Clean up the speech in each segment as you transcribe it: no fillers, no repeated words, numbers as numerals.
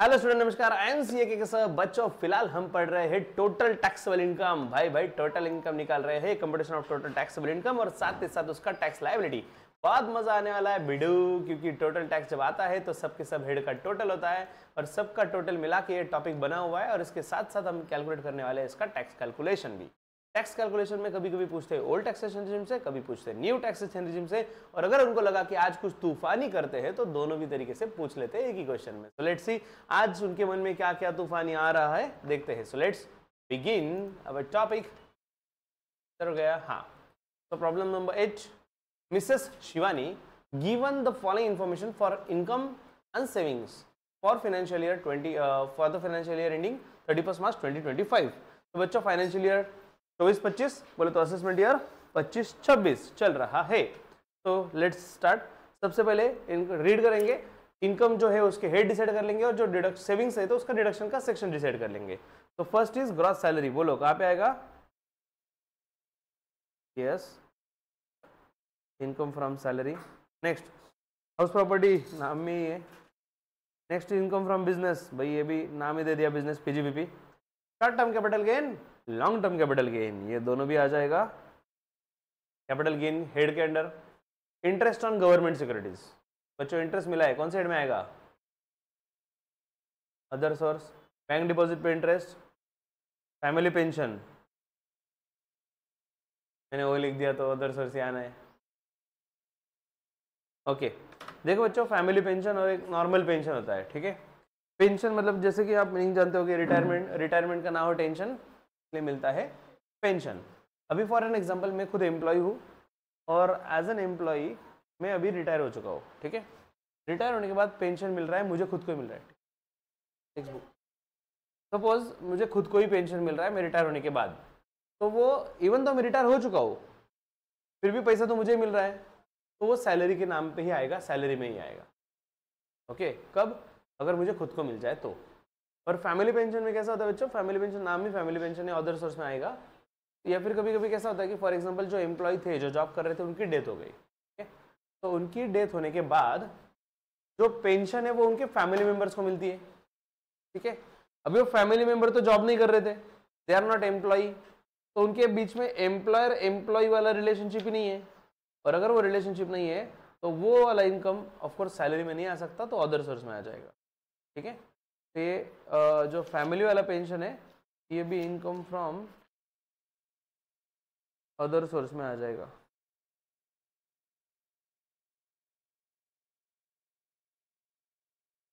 Hello student, नमस्कार। I am CA के sir. बच्चों, फिलहाल हम पढ़ रहे हैं टोटल टैक्सेबल इनकम। भाई टोटल इनकम निकाल रहे हैं, computation of total taxable income और साथ ही साथ उसका टैक्स लायबिलिटी। बहुत मजा आने वाला है वीडियो, क्योंकि टोटल टैक्स जब आता है तो सबके सब हेड का टोटल होता है और सबका टोटल मिला के ये टॉपिक बना हुआ है और इसके साथ साथ हम कैलकुलेट करने वाले हैं इसका टैक्स कैलकुलेशन भी। टैक्स कैलकुलेशन में कभी कभी पूछते हैं ओल्ड टैक्सेशन रिजिम से, कभी पूछते हैं न्यू टैक्सेशन रिजिम से, और अगर उनको लगा कि आज कुछ तूफानी करते हैं तो दोनों भी तरीके से पूछ लेते हैं एक ही क्वेश्चन में। सो लेट्स सी आज उनके मन में क्या क्या तूफानी आ रहा है, देखते हैं। So let's begin our topic. हो गया, हाँ। तो problem number 8, Mrs Shivani given the following information for income and savings for financial year 20 for the financial year ending 31 मार्च 2025। तो बच्चों, फाइनेंशियल ईयर 24-25 बोले तो असेसमेंट ईयर 25-26 चल रहा है। तो लेट्स स्टार्ट। सबसे पहले रीड करेंगे, इनकम जो है उसके हेड डिसाइड कर लेंगे और जो डिडक्ट सेविंग्स है तो उसका डिडक्शन का सेक्शन डिसाइड कर लेंगे। तो फर्स्ट इज ग्रॉस सैलरी। बोलो कहाँ पे आएगा? Yes, income from salary. Next house property, नाम में ही है। नेक्स्ट इनकम फ्रॉम बिजनेस, भाई ये भी नाम ही दे दिया, business, PGBP. Short term capital gain, long term capital gain, ये दोनों भी आ जाएगा। कैपिटल गेन हेड के under. Interest on government securities, बच्चों इंटरेस्ट मिला है, कौन से हेड में आएगा? Other source. बैंक डिपॉजिट पे इंटरेस्ट, फैमिली पेंशन, मैंने वो लिख दिया तो अदर सोर्स ही आना है। ओके, देखो बच्चों, फैमिली पेंशन और एक नॉर्मल पेंशन होता है, ठीक है। पेंशन मतलब जैसे कि आप नहीं जानते हो कि रिटायरमेंट का ना हो टेंशन, इसलिए मिलता है पेंशन। अभी फॉर एन एग्जांपल मैं खुद एम्प्लॉय हूँ और एज एन एम्प्लॉय मैं अभी रिटायर हो चुका हूँ, ठीक है। रिटायर होने के बाद पेंशन मिल रहा है, मुझे खुद को ही मिल रहा है। सपोज मुझे खुद को ही पेंशन मिल रहा है मैं रिटायर होने के बाद, तो वो इवन तो मैं रिटायर हो चुका हूँ फिर भी पैसा तो मुझे ही मिल रहा है, तो वो सैलरी के नाम पे ही आएगा, सैलरी में ही आएगा। ओके, कब? अगर मुझे खुद को मिल जाए तो। और फैमिली पेंशन में कैसा होता है बच्चों? फैमिली पेंशन नाम ही फैमिली पेंशन है, अदर सोर्स में आएगा। या फिर कभी कभी कैसा होता है कि फॉर एग्जांपल जो एम्प्लॉय थे, जो जॉब कर रहे थे, उनकी डेथ हो गई, ठीक है। तो उनकी डेथ होने के बाद जो पेंशन है वो उनके फैमिली मेंबर्स को मिलती है, ठीक है। अभी वो फैमिली मेंबर तो जॉब नहीं कर रहे थे, दे आर नॉट एम्प्लॉय, तो उनके बीच में एम्प्लॉयर एम्प्लॉय वाला रिलेशनशिप ही नहीं है। और अगर वो रिलेशनशिप नहीं है तो वो वाला इनकम ऑफकोर्स सैलरी में नहीं आ सकता, तो अदर सोर्स में आ जाएगा, ठीक है। तो ये जो फैमिली वाला पेंशन है ये भी इनकम फ्रॉम अदर सोर्स में आ जाएगा।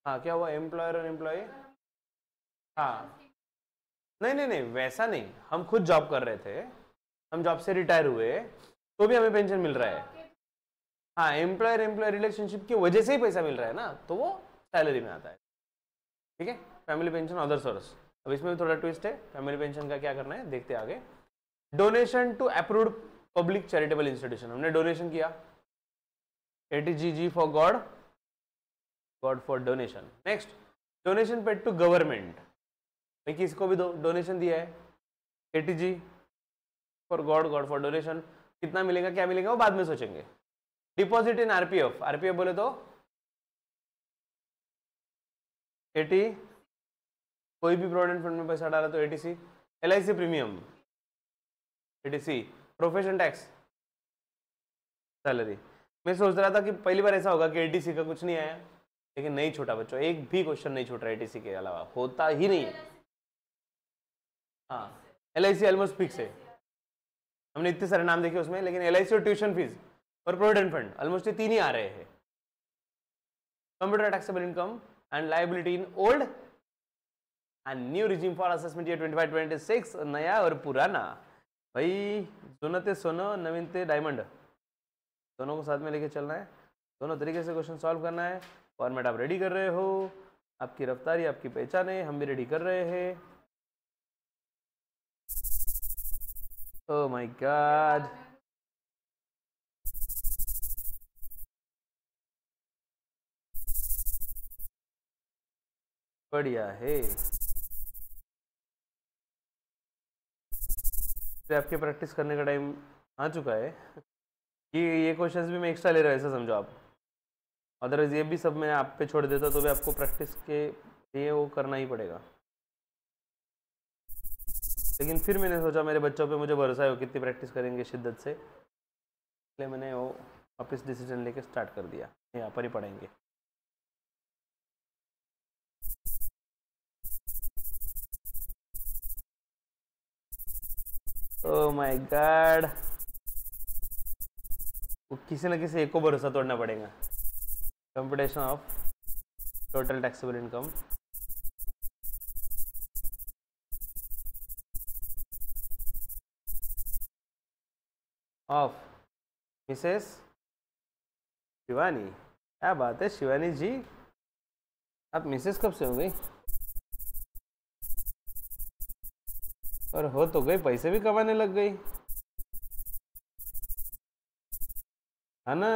हाँ, क्या हुआ? एम्प्लॉयर और एम्प्लॉय, हाँ, नहीं, वैसा नहीं। हम खुद जॉब कर रहे थे, हम जॉब से रिटायर हुए तो भी हमें पेंशन मिल रहा है। हाँ, एम्प्लॉयर एम्प्लॉय रिलेशनशिप की वजह से ही पैसा मिल रहा है ना, तो वो सैलरी में आता है, ठीक है। Family pension other source. अब इसमें भी थोड़ा ट्विस्ट है, फैमिली पेंशन का क्या करना है देखते आगे। Donation to approved public charitable institution, हमने डोनेशन किया, ATGG for god, god for donation. Next, donation paid to government, भाई किसको भी डोनेशन दिया है, ATG for god, god for donation. कितना मिलेगा, क्या मिलेगा, वो बाद में सोचेंगे। डिपॉजिट इन RPF, RPF बोले तो 80, कोई भी प्रोविडेंट फंड में पैसा डाला तो 80C, LIC premium 80C, profession tax, salary. मैं सोच रहा था कि पहली बार ऐसा होगा कि 80C का कुछ नहीं आया, लेकिन नहीं छूटा बच्चों, एक भी क्वेश्चन नहीं छूट रहा 80C के अलावा, होता ही नहीं है। हाँ, LIC ऑलमोस्ट फिक्स है, हमने इतने सारे नाम देखे उसमें, लेकिन LIC और ट्यूशन फीस और प्रोविडेंट फंड ऑलमोस्ट ये तीन ही आ रहे हैं। Computer taxable income and liability in old and new regime for assessment year 25-26, नया और पुराना। भाई जुनते ते सोनो, नवीन ते डायमंड, दोनों को साथ में लेके चलना है, दोनों तरीके से क्वेश्चन सॉल्व करना है। फॉर्मेट आप रेडी कर रहे हो, आपकी रफ्तारी आपकी पहचान है, हम भी रेडी कर रहे हैं। ओह माय गॉड, बढ़िया है। तो आपके प्रैक्टिस करने का टाइम आ चुका है। ये क्वेश्चंस भी मैं एक्स्ट्रा ले रहा हूँ, ऐसा समझो आप। अदरवाइज ये भी सब मैं आप पे छोड़ देता तो भी आपको प्रैक्टिस के ये वो करना ही पड़ेगा। लेकिन फिर मैंने सोचा मेरे बच्चों पे मुझे भरोसा है, वो कितनी प्रैक्टिस करेंगे शिद्दत से, इसलिए मैंने वो वापस डिसीजन लेके स्टार्ट कर दिया, यहाँ पर ही पढ़ेंगे। ओह माय गॉड, किसी न किसी एक को भरोसा तोड़ना पड़ेगा। Computation of total taxable income of Mrs Shivani. क्या बात है शिवानी जी, आप मिसेस कब से हो गई? और हो तो गई, पैसे भी कमाने लग गई है ना।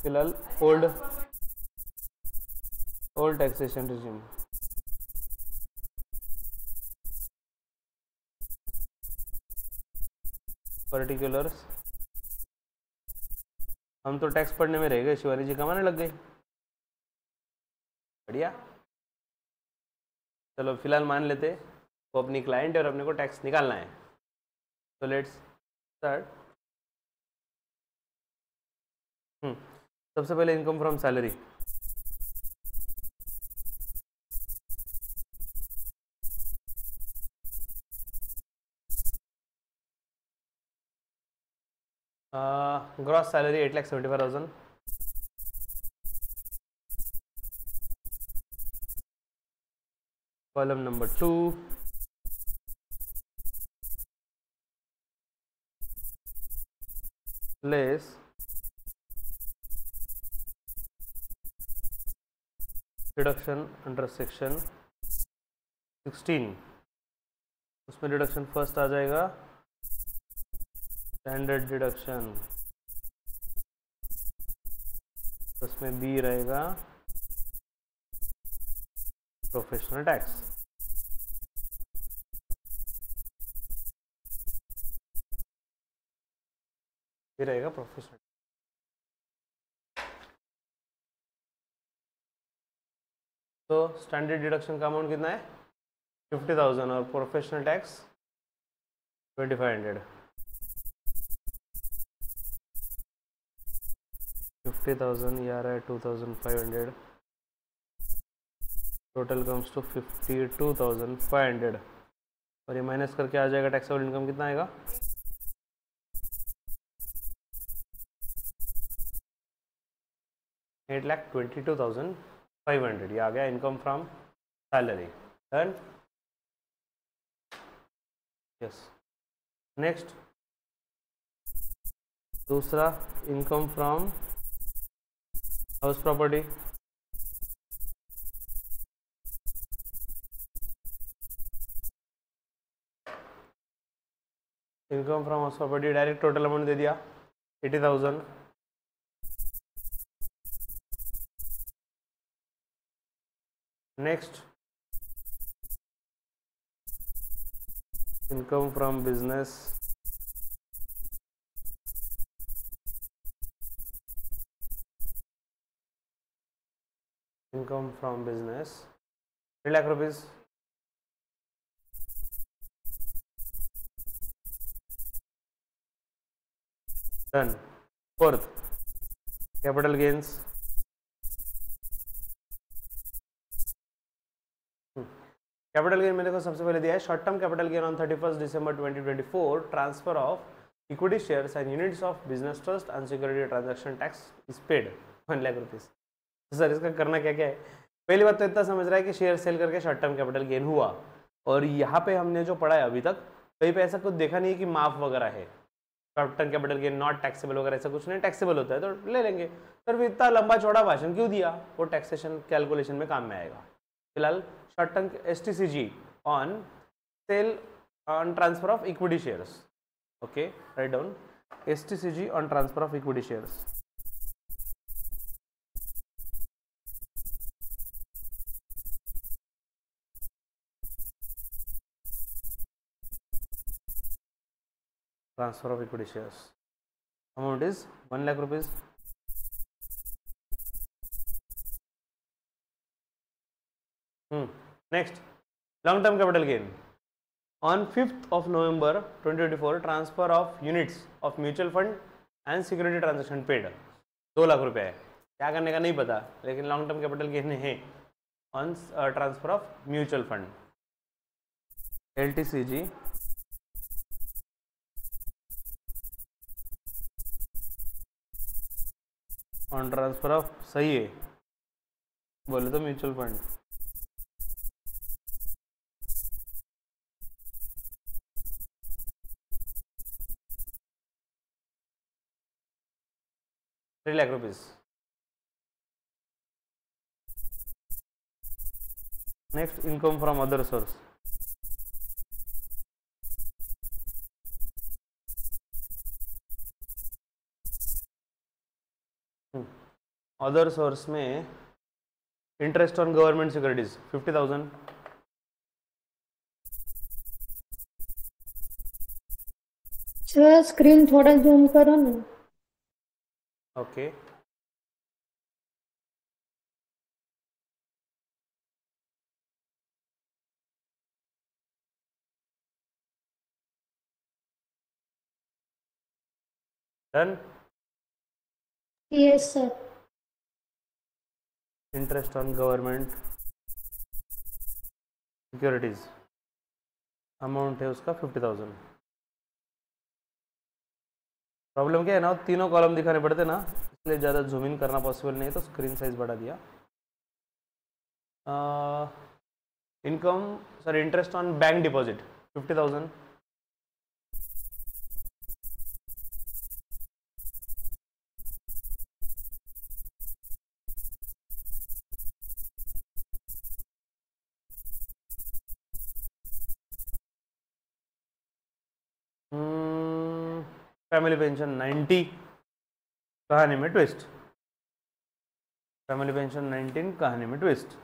फिलहाल ओल्ड टैक्सेशन रिजिम, पर्टिकुलर्स। हम तो टैक्स पढ़ने में रह गए, शिवानी जी कमाने लग गई, बढ़िया। चलो फिलहाल मान लेते वो अपनी क्लाइंट है और अपने को टैक्स निकालना है। तो लेट्स स्टार्ट। सबसे पहले income from salary. Gross salary 8,75,000। Column number 2, less deduction under section 16। उसमें डिडक्शन फर्स्ट आ जाएगा स्टैंडर्ड डिडक्शन, उसमें बी रहेगा प्रोफेशनल टैक्स। ये रहेगा प्रोफेशनल। तो स्टैंडर्ड डिडक्शन का अमाउंट कितना है 50,000 और प्रोफेशनल टैक्स 2500। 50,000 ये आ रहा है 2,500, टोटल कम्स टू 52,500 और ये माइनस करके आ जाएगा टैक्सेबल इनकम कितना आएगा 8,22,500। ये आ गया income from salary. Done. Yes. Next दूसरा income from house property. Income from house property direct total amount दे दिया 80,000। Next income from business. Income from business 3 lakh rupees. Done. Fourth capital gains. Capital gain मैंने को सबसे पहले दिया है short term capital gain on 31 December 2024 transfer of equity shares and units of business trust and security transaction tax is paid 1 lakh rupees. तो sir इसका करना क्या क्या है? पहली बात तो इतना समझ रहा है कि शेयर सेल करके शॉर्ट टर्म कैपिटल गेन हुआ, और यहाँ पे हमने जो पढ़ा है अभी तक कहीं पे ऐसा कुछ देखा नहीं कि माफ वगैरह है। Short term capital gain not taxable वगैरह ऐसा कुछ नहीं, टैक्सेबल होता है तो ले लेंगे। सर इतना लंबा चौड़ा भाषण क्यों दिया? वो टैक्सेशन कैलकुलेशन में काम में आएगा। फिलहाल short term STCG on sale on transfer of equity shares. Okay, write down STCG on transfer of equity shares. Transfer of equity shares. Amount is 1 lakh rupees. Next, long term capital gain. On 5th of November 2024, transfer of units of mutual fund and security transaction paid. 2 lakh रुपए है. क्या करने का नहीं पता, लेकिन long term capital gain है on transfer of mutual fund. LTCG on transfer of, सही है बोले तो mutual fund. ₹3 lakh. Next, income from other source. Other source में interest on government securities 50,000. Sir screen थोड़ा जूम करो ना. Okay. Done. Yes sir. Interest on government securities amount है उसका 50,000. प्रॉब्लम क्या है ना, तीनों कॉलम दिखाने पड़ते ना, इसलिए ज़्यादा जूम इन करना पॉसिबल नहीं है, तो स्क्रीन साइज बढ़ा दिया. Income sir, interest on bank deposit 50,000. Family pension 90, कहानी में ट्विस्ट. फैमिली पेंशन 19, कहानी में ट्विस्ट.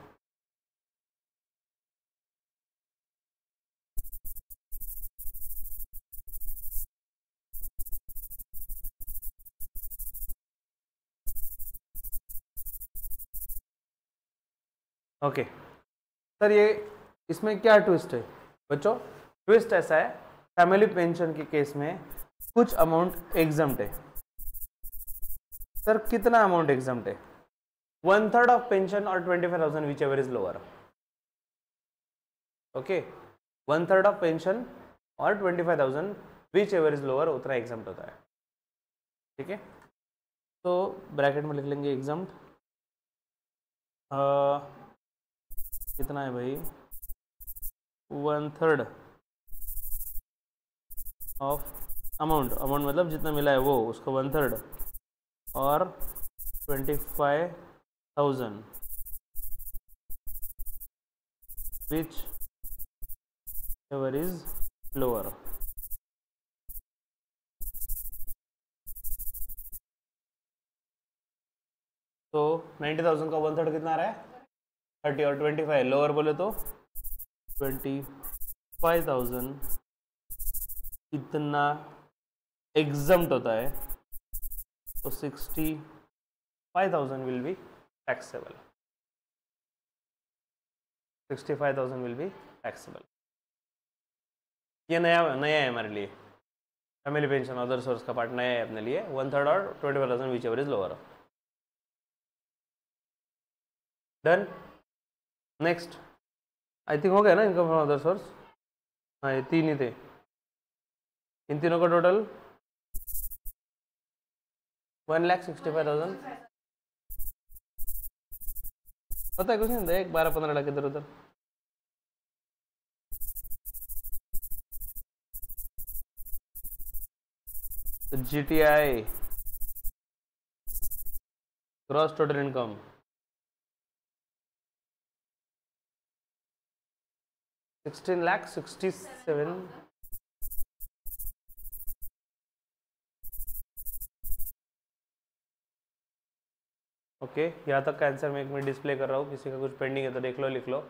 ओके सर, ये इसमें क्या ट्विस्ट है बच्चों? ट्विस्ट ऐसा है, फैमिली पेंशन के केस में कुछ अमाउंट एग्जम्प्ट है. सर कितना अमाउंट एग्जम्प्ट है? 1/3 ऑफ पेंशन और 25,000 which ever is lower. Okay, 1/3 of pension और 25,000 विच एवर इज लोअर, उतना एग्जम्प्ट होता है. ठीक है, तो ब्रैकेट में लिख लेंगे एग्जम्प्ट. कितना है भाई? 1/3 ऑफ अमाउंट मतलब जितना मिला है वो, उसको 1/3 और 25,000 विच एवर इज लोअर. तो 90,000 का 1/3 कितना आ रहा है? 30 और 25 लोअर बोले तो 25,000 इतना एग्जम्प्ट होता है, तो 65,000 will be taxable. 65,000 will be taxable. ये नया है हमारे लिए. फैमिली पेंशन अदर सोर्स का पार्ट नया है अपने लिए. 1/3 और 25,000 which ever is lower. Done. Next, I think हो गया ना इनकम फ्रॉम अदर सोर्स. हाँ, ये 3 ही थे. इन तीनों का टोटल 1,65,000. पता है कुछ नहीं, देख 12-15 लाख इधर उधर. GTI gross total income 16,67,000. Okay, यहाँ तक का आंसर मैं एक मिनट डिस्प्ले कर रहा हूँ. किसी का कुछ पेंडिंग है तो देख लो, लिख लो.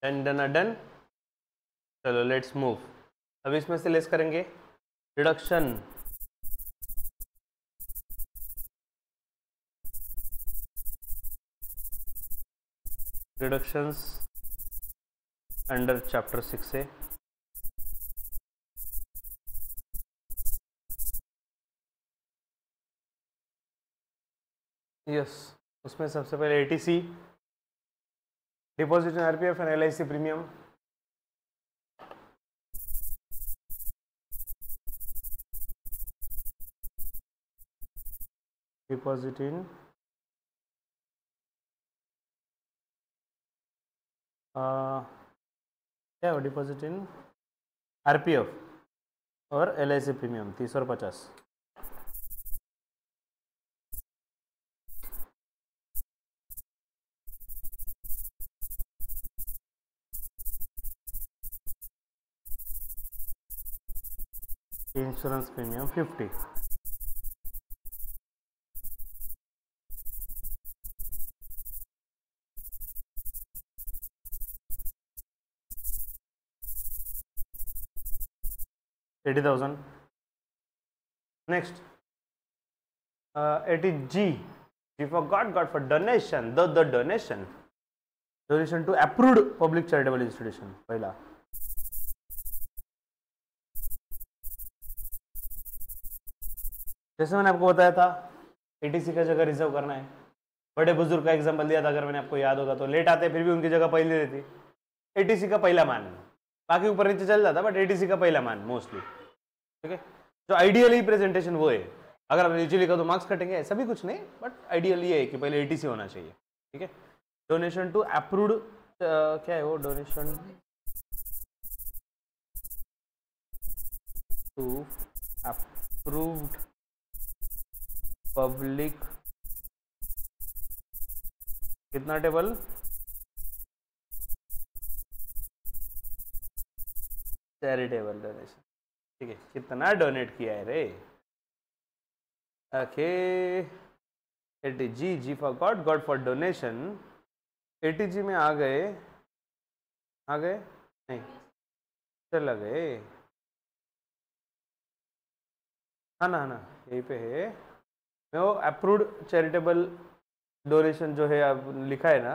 Done done done. चलो लेट्स मूव। अब इसमें से लेस करेंगे रिडक्शन रिडक्शंस अंडर चैप्टर 6 से। यस, उसमें सबसे पहले eighty C, deposit in RPF and LIC premium. Deposit in क्या हो, डिपॉजिट इन आरपीएफ और एलआईसी प्रीमियम 30 और 50। Insurance premium 50। $80,000। Next 80G, G for God for donation, the donation to approved public charitable institution। पहला जैसे मैंने आपको बताया था एटीसी का जगह रिजर्व करना है। बड़े बुजुर्ग का एग्जांपल दिया था, अगर मैंने आपको याद होगा तो। लेट आते फिर भी उनकी जगह पहले रहती, एटीसी का पहला मान, बाकी ऊपर नीचे चल जाता, बट एटीसी का पहला मान मोस्टली। ठीक है, जो आइडियली प्रेजेंटेशन वो है। अगर आप नीचे लिखा तो मार्क्स कटेंगे, ऐसा भी कुछ नहीं, बट आइडियल ये है कि पहले एटीसी होना चाहिए। ठीक है, डोनेशन टू अप्रूव्ड, क्या है वो, डोनेशन टू अप्रूव्ड पब्लिक, कितना टेबल, चैरिटेबल डोनेशन। ठीक है, कितना डोनेट किया है रे। Okay, eighty G, G for god, god for donation. Eighty G में आ गए नहीं, चला गए, हाँ ना यहीं पे है। मैं वो अप्रूव्ड चैरिटेबल डोनेशन जो है अब लिखा है ना,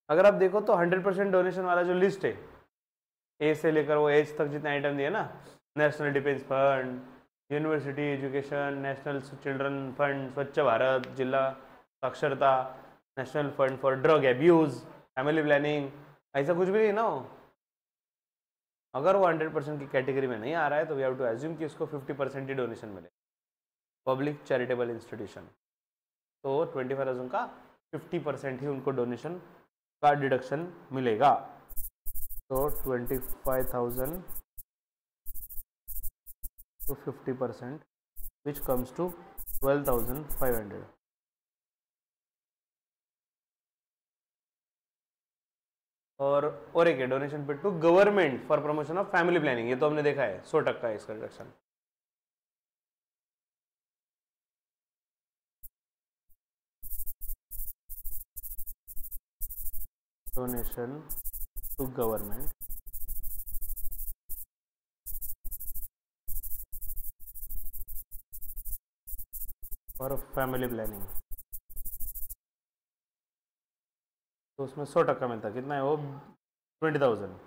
अगर आप देखो तो 100% डोनेशन वाला जो लिस्ट है, ए से लेकर वो एज तक जितने आइटम दिए ना, national defence fund, university education, national children fund, स्वच्छ भारत, जिला साक्षरता, national fund for drug abuse, family planning, ऐसा कुछ भी नहीं ना हो। अगर वो 100% की कैटेगरी में नहीं आ रहा है तो वी हैव टू एज्यूम कि उसको 50% ही डोनेशन मिले, पब्लिक चैरिटेबल इंस्टीट्यूशन। तो 25,000 का 50% ही उनको डोनेशन का डिडक्शन मिलेगा। तो 25,000 to 50%, which comes to 12,500। और एक है donation pay to government for promotion of family planning, ये तो हमने देखा है 100% है इसका reduction. Donation to government for family planning, तो उसमें 100% मिलता, कितना है वो, 20,000।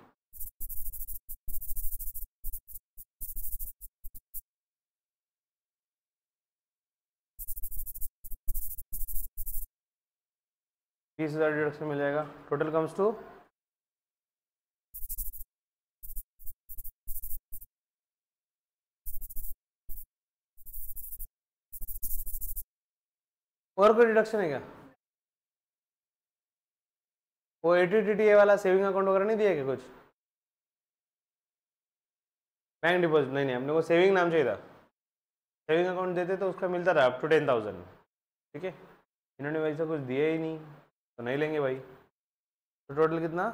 $30,000 डिडक्शन मिल जाएगा, टोटल कम्स टू और कोई डिडक्शन है क्या? वो ATTTA वाला सेविंग अकाउंट वगैरह नहीं दिया क्या कुछ? बैंक डिपॉजिट नहीं, हमने को सेविंग नाम चाहिए था। सेविंग अकाउंट देते तो उसका मिलता था अप टू 10,000। ठीक है, इन्होंने वैसा कुछ दिया ही नहीं तो नहीं लेंगे भाई। तो टोटल कितना,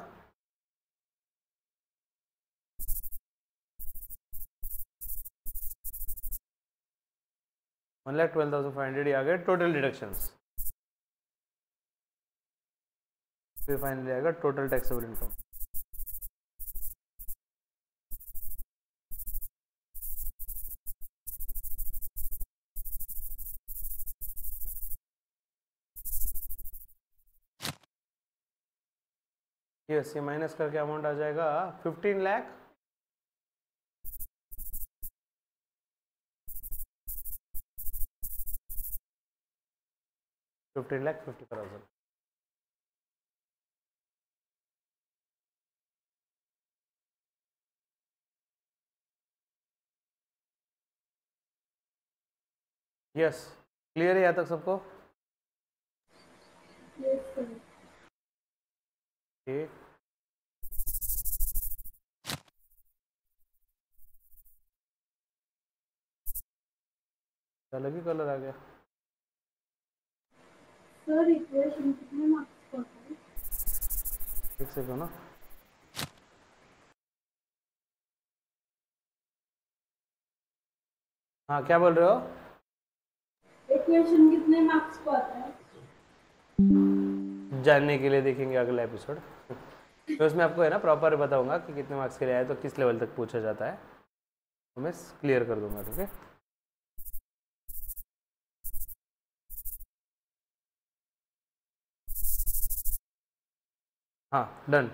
$1,12,500 आ गए टोटल डिडक्शंस। फिर फाइनली आएगा टोटल टैक्सेबल इनकम। यस, ये माइनस करके अमाउंट आ जाएगा 15 लाख 50,000। यस, क्लियर है यहाँ तक सबको? ठीक, अलग ही कलर आ गया। सर इक्वेशन कितने मार्क्स का होता है? एक सेकंड ना। हाँ, क्या बोल रहे हो? इक्वेशन कितने मार्क्स का होता है? जानने के लिए देखेंगे अगला एपिसोड। तो उसमें आपको है ना प्रॉपर बताऊंगा कि कितने मार्क्स के लिए आए तो किस लेवल तक पूछा जाता है, तो मैं क्लियर कर दूंगा। ठीक है, हाँ डन।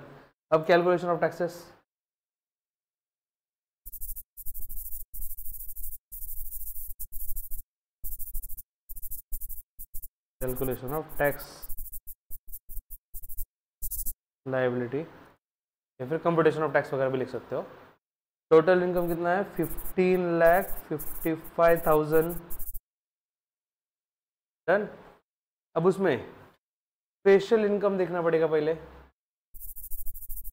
अब calculation of taxes. Calculation of tax liability या फिर कंप्यूटेशन ऑफ टैक्स वगैरह भी लिख सकते हो। टोटल इनकम कितना है? 15,55,000। डन। अब उसमें स्पेशल इनकम देखना पड़ेगा पहले।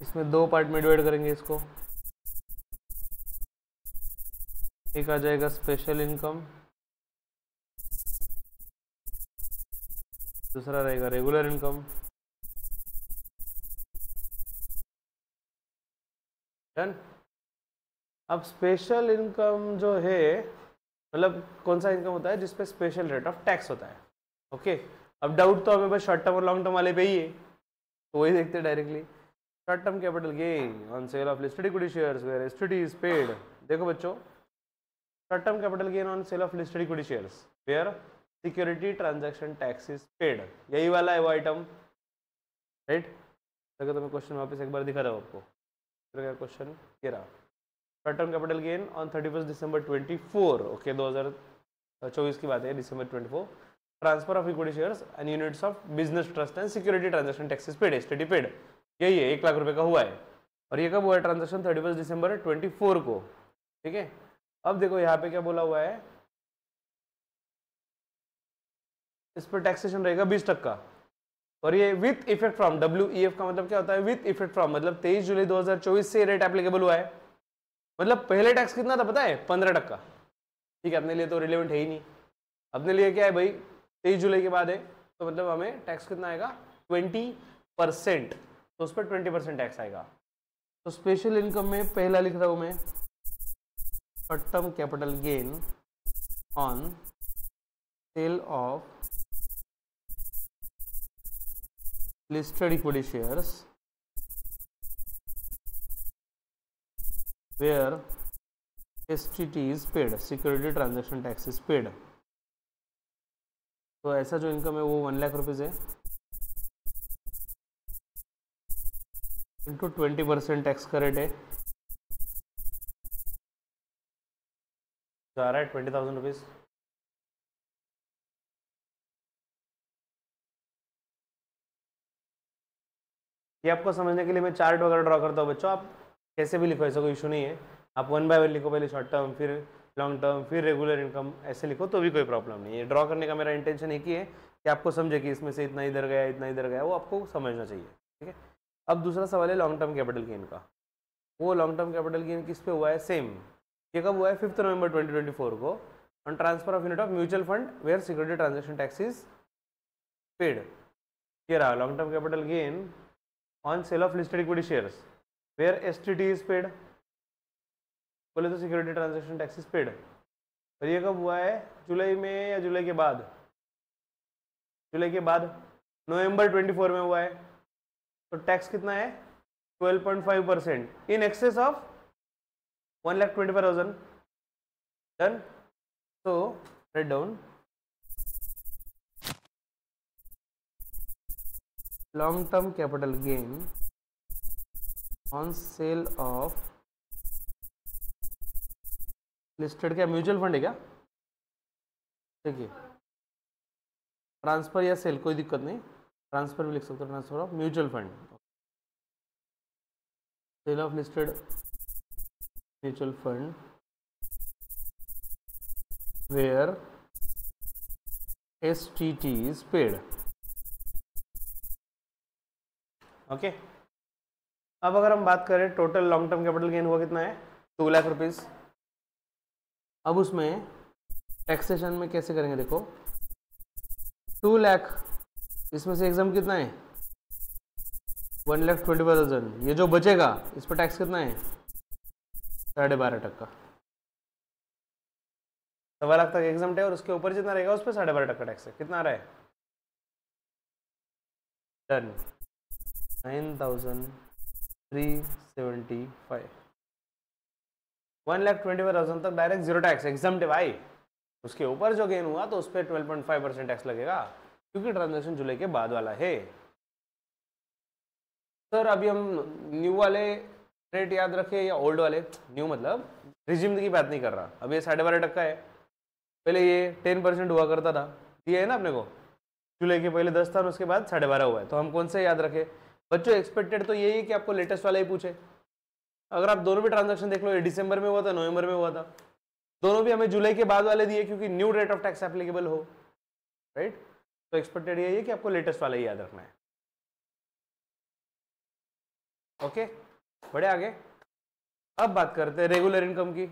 इसमें दो पार्ट में डिवाइड करेंगे इसको। एक आ जाएगा स्पेशल इनकम, दूसरा रहेगा रेगुलर इनकम। डन। अब स्पेशल इनकम जो है मतलब कौन सा इनकम होता है जिसपे स्पेशल रेट ऑफ टैक्स होता है। ओके, अब डाउट तो हमें बस शॉर्ट टर्म और लॉन्ग टर्म वाले पे ही है, तो वही देखते हैं directly. Short term capital gain on sale of listed equity shares where STT is paid. देखो बच्चों, short term capital gain on sale of listed equity shares where security transaction tax is paid, यही वाला है वो item, right? अगर तो मैं question वापस एक बार दिखा रहा हूँ आपको। क्वेश्चन ये रहा, short term capital gain on 31 December 24, okay 2024 की बात है, दिसंबर 24, transfer of equity shares and units of business trust and security transaction taxes paid, STT paid, यही है 1 लाख रुपए का हुआ है। और ये कब हुआ है? ट्रांजैक्शन 31 दिसंबर 24 को। ठीक है, अब देखो यहाँ पे क्या बोला हुआ है, इस पर टैक्सेशन रहेगा 20%, और ये विथ इफेक्ट फ्रॉम, WEF का मतलब क्या होता है? विथ इफेक्ट फ्रॉम, मतलब 23 जुलाई 2024 से रेट एप्लीकेबल हुआ है। मतलब पहले टैक्स कितना था पता है? 15%। ठीक है, अपने लिए तो रिलेवेंट है ही नहीं। अपने लिए क्या है भाई, 23 जुलाई के बाद है, तो मतलब हमें टैक्स कितना आएगा? 20%, तो उस पर 20% टैक्स आएगा। तो स्पेशल इनकम में पहला लिख रहा हूं मैं, short term capital gain on sale of listed equity shares where STT is paid, security transaction tax is paid। तो ऐसा जो इनकम है वो 1 लाख रुपीज है, इंटू 20% टैक्स का रेट है, जो आ रहा है 20,000 रुपीज। ये आपको समझने के लिए मैं चार्ट वगैरह ड्रॉ करता हूँ बच्चों, आप कैसे भी लिखो, ऐसा कोई इशू नहीं है। आप 1 बाय 1 लिखो, पहले शॉर्ट टर्म, फिर लॉन्ग टर्म, फिर रेगुलर इनकम, ऐसे लिखो तो भी कोई प्रॉब्लम नहीं है। ड्रॉ करने का मेरा इंटेंशन एक ही है कि आपको समझे कि इसमें से इतना इधर गया, इतना इधर गया, वो आपको समझना चाहिए। ठीक है, अब दूसरा सवाल है लॉन्ग टर्म कैपिटल गेन का। वो लॉन्ग टर्म कैपिटल गेन किस पे हुआ है? सेम, ये कब हुआ है? 5 नवंबर 2024 को, on transfer of unit of mutual fund where security transaction tax is paid. ये रहा long term capital gain on sale of listed equity shares where STT is paid, बोले तो security transaction tax is paid. और ये कब हुआ है? जुलाई में या जुलाई के बाद? जुलाई के बाद, नवंबर 24 में हुआ है। तो टैक्स कितना है? 12.5% इन एक्सेस ऑफ 1,25,000। डन। तो write down long term capital gain on sale of listed, क्या म्यूचुअल फंड है क्या? देखिए ट्रांसफर या सेल कोई दिक्कत नहीं, ट्रांसफर भी लिख सकते हो, transfer of mutual fund, sale of listed mutual fund where STT is paid. Okay अब अगर हम बात करें total long term capital gain हुआ कितना है 2 लाख रुपीज। अब उसमें टैक्सेशन में कैसे करेंगे, देखो 2 लाख, इसमें से एग्जाम कितना है 1,25,000, ये जो बचेगा इस पर टैक्स कितना है 12.5%। 1.25 लाख तक एग्जाम है और उसके ऊपर जितना रहेगा उस पर 12.5% टैक्स है। कितना आ रहा है? डन, 9,375। 1,25,000 तक डायरेक्ट जीरो टैक्स एग्जाम है भाई। उसके ऊपर जो गेन हुआ तो उस पर 12.5% टैक्स लगेगा क्योंकि ट्रांजैक्शन जुलाई के बाद वाला है। सर अभी हम न्यू वाले रेट याद रखे या ओल्ड वाले? न्यू मतलब रिजिम की बात नहीं कर रहा, अब ये 12.5% है, पहले ये 10% हुआ करता था, दिया है ना अपने को, जुलाई के पहले 10 था और उसके बाद 12.5 हुआ है, तो हम कौन से याद रखे बच्चों? एक्सपेक्टेड तो यही है कि आपको लेटेस्ट वाला ही पूछे। अगर आप दोनों भी ट्रांजैक्शन देख लो, ये दिसंबर में हुआ था, नवंबर में हुआ था, दोनों भी हमें जुलाई के बाद वाले दिए क्योंकि new rate of tax applicable हो, राइट? तो एक्सपेक्टेड यही है कि आपको लेटेस्ट वाला ही याद रखना है। ओके बढ़े आगे। अब बात करते हैं रेगुलर इनकम की।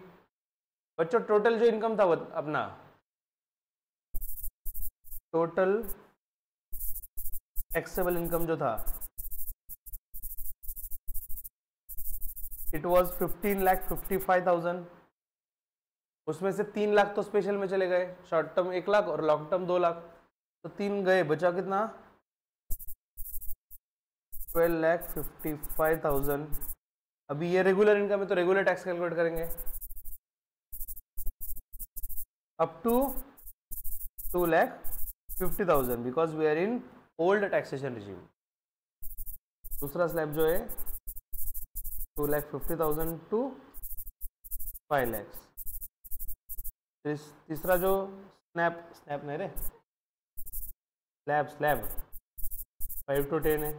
बच्चों टोटल जो इनकम था अपना, टोटल टैक्सेबल इनकम जो था इट वाज 15,55,000। उसमें से 3 लाख तो स्पेशल में चले गए, शॉर्ट टर्म 1 लाख और लॉन्ग टर्म 2 लाख, तो 3 गए, बचा कितना 12,55,000। अभी ये रेगुलर इनकम है तो रेगुलर टैक्स कैलकुलेट करेंगे up to 2,50,000 because we are in old taxation regime. दूसरा स्लैब जो है 2,50,000 टू 5 लाख। तीसरा जो स्नैप नहीं रे, स्लैब 5 to 10 है।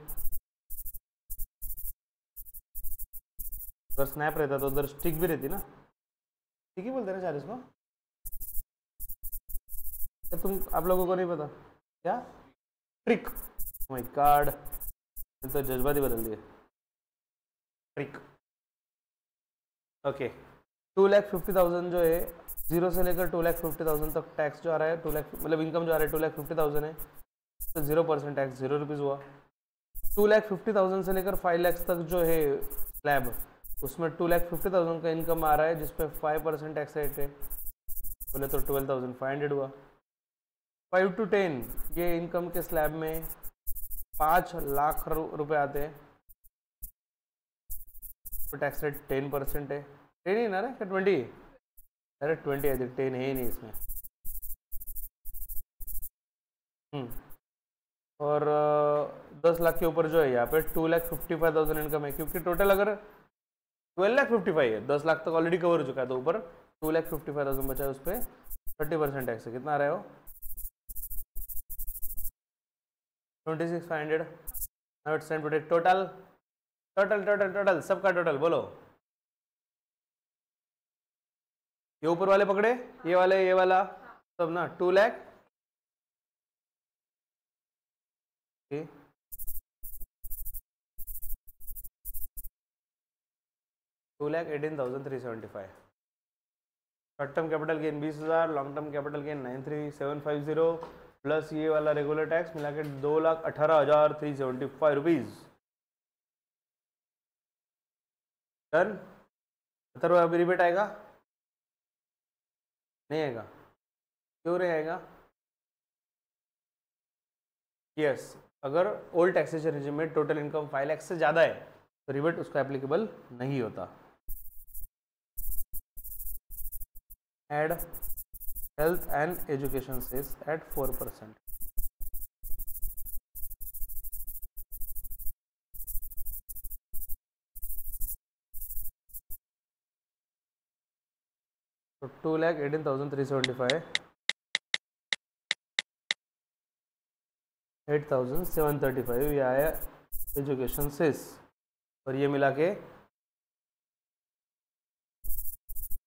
अगर स्नैप रहता तो उधर स्टिक भी रहती ना, स्टिक ही बोलते ना चार इसको, तुम आप लोगों को नहीं पता क्या? ट्रिक, माय गॉड तो जज्बात ही बदल दिए, ट्रिक। ओके 2,50,000 जो है, 0 से लेकर 2,50,000 तक टैक्स जो आ रहा है, 2 लाख मतलब इनकम जो आ रहा है 2,50,000 है, तो 0% टैक्स, 0 रुपीज़ हुआ। 2,50,000 से लेकर 5 लाख तक जो है स्लैब, उसमें 2,50,000 का इनकम आ रहा है जिसपे 5% टैक्स रेट है, बोले तो 12,500 हुआ। 5 to 10 ये इनकम के स्लैब में 5 लाख रुपए आते हैं, तो टैक्स रेट 10% है। 10 ही ना रे, 20? अरे 20 है, 10 है ही नहीं इसमें। और 10 लाख के ऊपर जो है यहाँ पे 2,55,000 इनकम है, क्योंकि टोटल अगर 12,55,000 है, 10 लाख तक ऑलरेडी कवर हो चुका है, तो ऊपर 2,55,000 बचा है, उस पर 30% टैक्स है। कितना आ रहा है वो? 26,500। Now it's time to take total सबका टोटल बोलो। ये ऊपर वाले पकड़े, ये वाला सब ना 2 lakh, 2,18,375। Short term capital gain 20,000, long term capital gain 93,750 plus ये वाला रेगुलर टैक्स मिला के 2,18,375 रुपीज। डन। अथर्व अभी रिबेट आएगा? नहीं आएगा? क्यों नहीं आएगा? यस, अगर ओल्ड टैक्सेशन रिजिम में टोटल इनकम 5 लाख से ज़्यादा है तो रिबेट उसका एप्लीकेबल नहीं होता। Add health and education cess at 4%। 2,18,375, 8,735 ये आया एजुकेशन सेस, और ये मिला के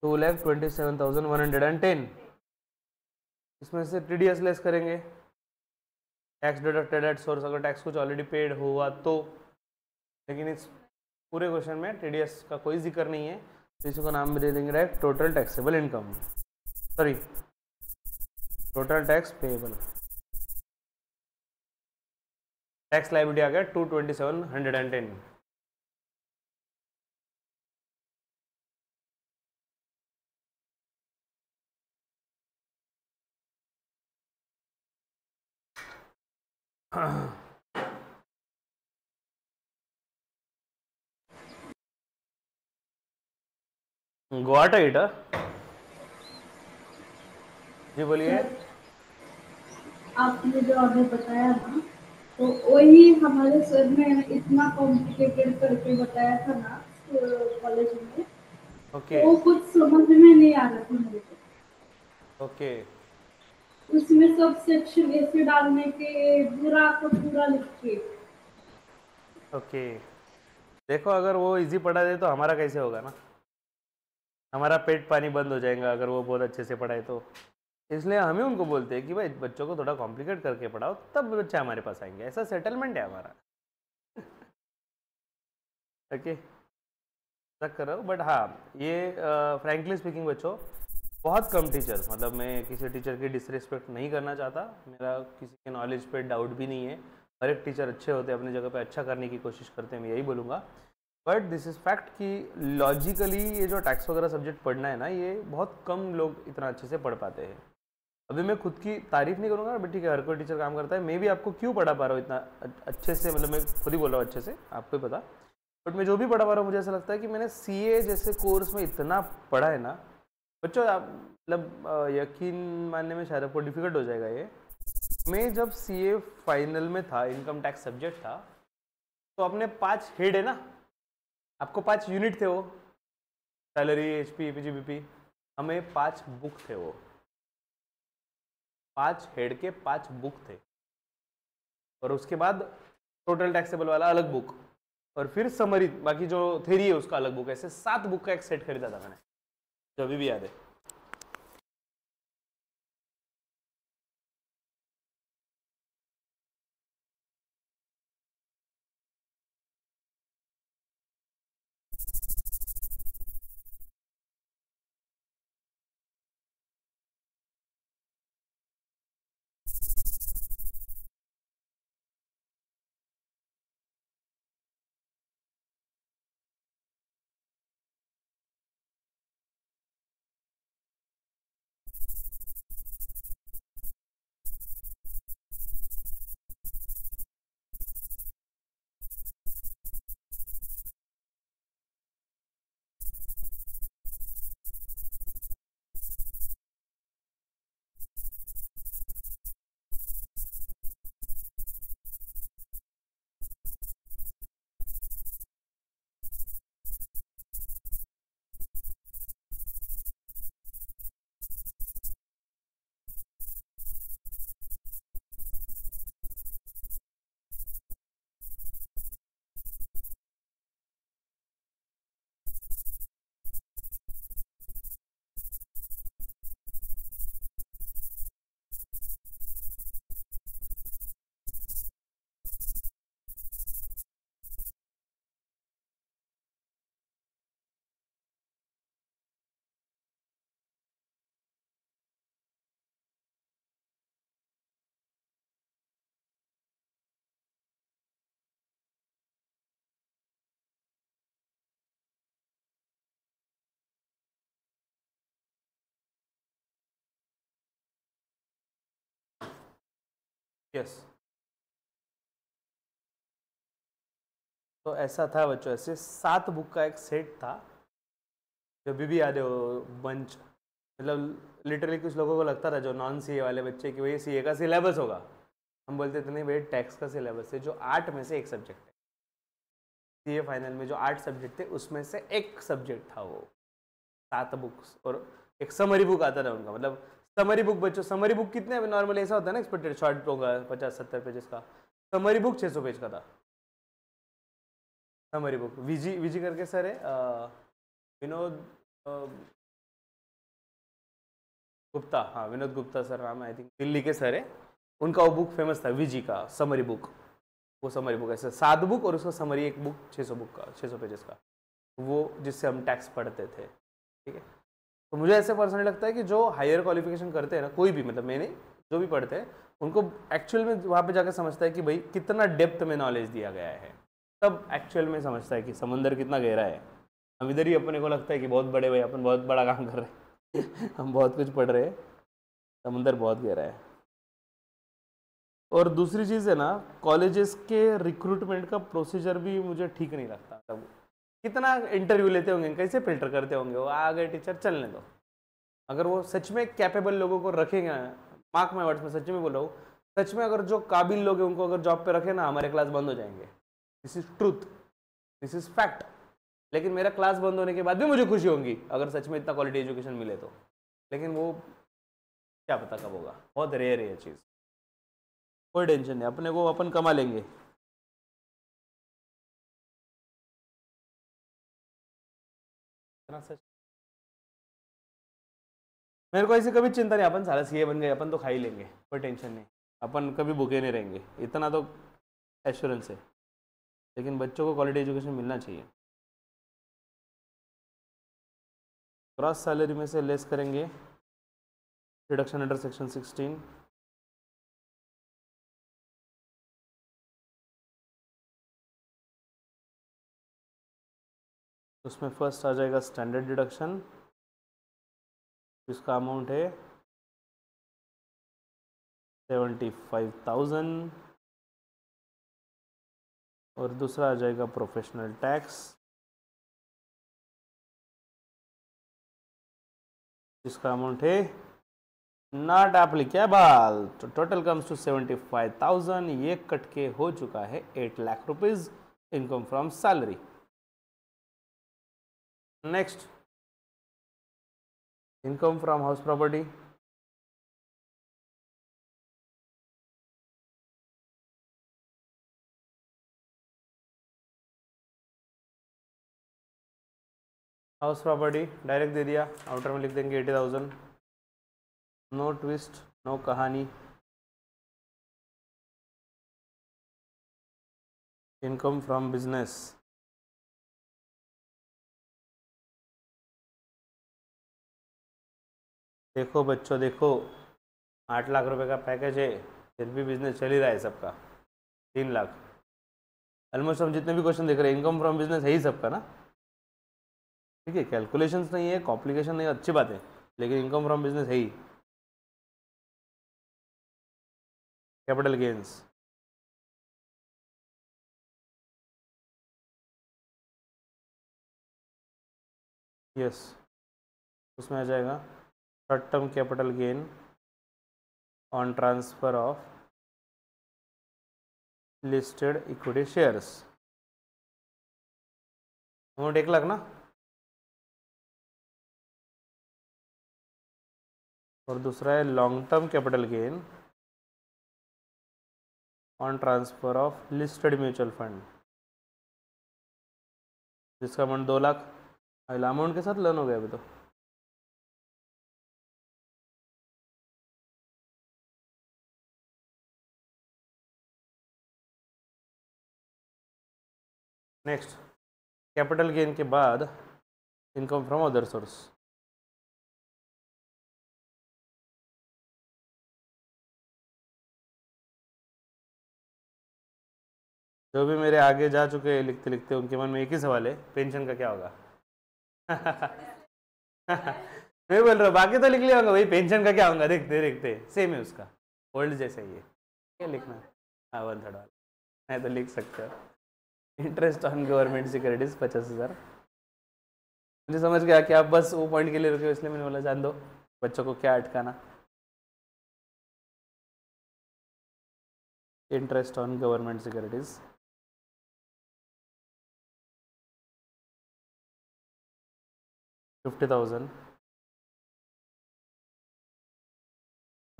2,27,110। इसमें से TDS लेस करेंगे, टैक्स डिडक्टेड एट सोर्स, अगर टैक्स कुछ ऑलरेडी पेड हुआ तो, लेकिन इस पूरे क्वेश्चन में TDS का कोई जिक्र नहीं है, तो इसको नाम दे देंगे direct total taxable income, sorry total tax payable. Tax liability आ गया 2,27,110। गोवाटा ईटा जी, बोलिए। आपने जो अभी बताया ना, तो वही हमारे सर ने इतना कॉम्प्लिकेटेड करके बताया था ना कॉलेज में, ओके वो कुछ समझ में नहीं आ रहा था मेरे को। ओके उसमें सब सेक्शन ऐसे डालने के पूरा को पूरा लिख के। ओके, देखो अगर वो इजी पढ़ा दे तो हमारा कैसे होगा ना, हमारा पेट पानी बंद हो जाएगा अगर वो बहुत अच्छे से पढ़ाए तो। इसलिए हम ही उनको बोलते हैं कि भाई बच्चों को थोड़ा कॉम्प्लिकेट करके पढ़ाओ, तब बच्चे हमारे पास आएंगे, ऐसा सेटलमेंट है हमारा। ओके तक करो, बट हाँ ये फ्रैंकली स्पीकिंग बच्चों, बहुत कम टीचर, मतलब मैं किसी टीचर की डिसरिस्पेक्ट नहीं करना चाहता, मेरा किसी के नॉलेज पे डाउट भी नहीं है, हर एक टीचर अच्छे होते हैं, अपनी जगह पे अच्छा करने की कोशिश करते हैं, मैं यही बोलूँगा। बट दिस इज़ फैक्ट कि लॉजिकली ये जो टैक्स वगैरह सब्जेक्ट पढ़ना है ना, ये बहुत कम लोग इतना अच्छे से पढ़ पाते हैं। अभी मैं खुद की तारीफ नहीं करूँगा, बट ठीक है, हर कोई टीचर काम करता है, मैं भी आपको क्यों पढ़ा पा रहा हूँ इतना अच्छे से, मतलब मैं खुद ही बोल रहा हूँ अच्छे से, आपको ही पता, बट मैं जो भी पढ़ा पा रहा हूँ मुझे ऐसा लगता है कि मैंने CA जैसे कोर्स में इतना पढ़ा है ना बच्चों, आप मतलब यकीन मानने में शायद आपको डिफिकल्ट हो जाएगा ये। मैं जब CA फाइनल में था, इनकम टैक्स सब्जेक्ट था, तो अपने 5 हेड है ना, आपको 5 यूनिट थे वो, सैलरी, HP, EPG, BP, हमें 5 बुक थे वो, 5 हेड के 5 बुक थे, और उसके बाद टोटल टैक्सेबल वाला अलग बुक, और फिर समरी, बाकी जो थ्योरी है उसका अलग बुक, ऐसे 7 बुक का एक सेट खरीदा था मैंने, जो अभी भी याद है। यस, तो ऐसा था बच्चों, ऐसे 7 बुक का एक सेट था, जो अभी भी याद है वो बंच, मतलब लिटरली कुछ लोगों को लगता था, जो नॉन CA वाले बच्चे, कि वही CA का सिलेबस होगा, हम बोलते थे नहीं भाई टैक्स का सिलेबस है, जो 8 में से एक सब्जेक्ट है, CA फाइनल में जो 8 सब्जेक्ट थे उसमें से एक सब्जेक्ट था वो, 7 बुक्स, और एक समरी बुक आता था उनका, मतलब समरी बुक बच्चों, समरी बुक कितने नॉर्मली ऐसा होता है ना एक्सपेक्टेड शॉर्ट होगा 50-70 पेजेस का, समरी बुक 600 पेज का था समरी बुक। वीजी वीजी करके सर है, विनोद गुप्ता, हाँ विनोद गुप्ता सर नाम, आई थिंक दिल्ली के सर है, उनका वो बुक फेमस था वीजी का समरी बुक। वो समरी बुक ऐसे 7 बुक और उसका समरी एक बुक 600 बुक का 600 पेजेस का, वो जिससे हम टैक्स पढ़ते थे, ठीक है। तो मुझे ऐसे पर्सनली लगता है कि जो हायर क्वालिफिकेशन करते हैं ना, कोई भी, मतलब मैंने जो भी पढ़ते हैं उनको एक्चुअल में वहाँ पे जाकर समझता है कि भाई कितना डेप्थ में नॉलेज दिया गया है, तब एक्चुअल में समझता है कि समंदर कितना गहरा है। हम इधर ही अपने को लगता है कि बहुत बड़े भाई, अपन बहुत बड़ा काम कर रहे हैं हम बहुत कुछ पढ़ रहे हैं, समंदर बहुत गहरा है। और दूसरी चीज़ है ना, कॉलेजेस के रिक्रूटमेंट का प्रोसीजर भी मुझे ठीक नहीं लगता। तब कितना इंटरव्यू लेते होंगे, कैसे फिल्टर करते होंगे, वो आ गए टीचर चलने दो। अगर वो सच में कैपेबल लोगों को रखेंगे, मार्क माय वर्ड्स में सच में बोल रहा हूँ, सच में अगर जो काबिल लोग हैं उनको अगर जॉब पे रखे ना, हमारे क्लास बंद हो जाएंगे। This is truth, this is fact. लेकिन मेरा क्लास बंद होने के बाद भी मुझे खुशी होगी अगर सच में इतना क्वालिटी एजुकेशन मिले तो, लेकिन वो क्या पता कब होगा, बहुत रेयर है ये चीज़। कोई टेंशन नहीं, अपने को अपन कमा लेंगे। सच मेरे को ऐसी कभी चिंता नहीं, अपन सारा सीए बन गए, अपन तो खा ही लेंगे, कोई टेंशन नहीं, अपन कभी भूखे नहीं रहेंगे, इतना तो एश्योरेंस है। लेकिन बच्चों को क्वालिटी एजुकेशन मिलना चाहिए। क्रॉस सैलरी में से लेस करेंगे डिडक्शन अंडर सेक्शन 16। उसमें फर्स्ट आ जाएगा स्टैंडर्ड डिडक्शन, जिसका अमाउंट है 75,000, और दूसरा आ जाएगा प्रोफेशनल टैक्स, जिसका अमाउंट है नॉट एप्लीकेबल। तो टोटल कम्स टू 75,000। ये कट के हो चुका है 8 lakh rupees income from salary. Next, income from house property. House property direct दे दिया, आउटर में लिख देंगे 80,000। नो ट्विस्ट, नो कहानी। इनकम फ्रॉम बिजनेस, देखो बच्चों देखो, 8 लाख रुपए का पैकेज है, फिर भी बिजनेस चल ही रहा है सबका, 3 लाख। ऑलमोस्ट हम जितने भी क्वेश्चन देख रहे हैं इनकम फ्रॉम बिजनेस है ही सबका ना, ठीक है। कैलकुलेशंस नहीं है, कॉम्प्लिकेशन नहीं है, अच्छी बात है, लेकिन इनकम फ्रॉम बिजनेस है ही। कैपिटल गेन्स, यस, उसमें आ जाएगा short term capital gain on transfer of listed equity shares, amount 1 lakh ना। और दूसरा है long term capital gain on transfer of listed mutual fund, जिसका अमाउंट 2 लाख। अमाउंट के साथ लर्न हो गया अभी तो। नेक्स्ट, कैपिटल गेन के बाद इनकम फ्रॉम अदर सोर्स, जो भी मेरे आगे जा चुके हैं लिखते लिखते उनके मन में एक ही सवाल है, पेंशन का क्या होगा मैं बोल रहा हूँ बाकी तो लिख लिया होगा, भाई पेंशन का क्या होगा, देखते देखते सेम है उसका, ओल्ड जैसा ही है। क्या लिखना है? हाँ 1/3 वाला, मैं तो लिख सकते हो। Interest on government securities 50,000। मुझे समझ गया कि आप बस वो पॉइंट के लिए रुके हो, इसलिए मैंने बोला जान दो बच्चों को क्या अटकाना। Interest on government securities 50,000।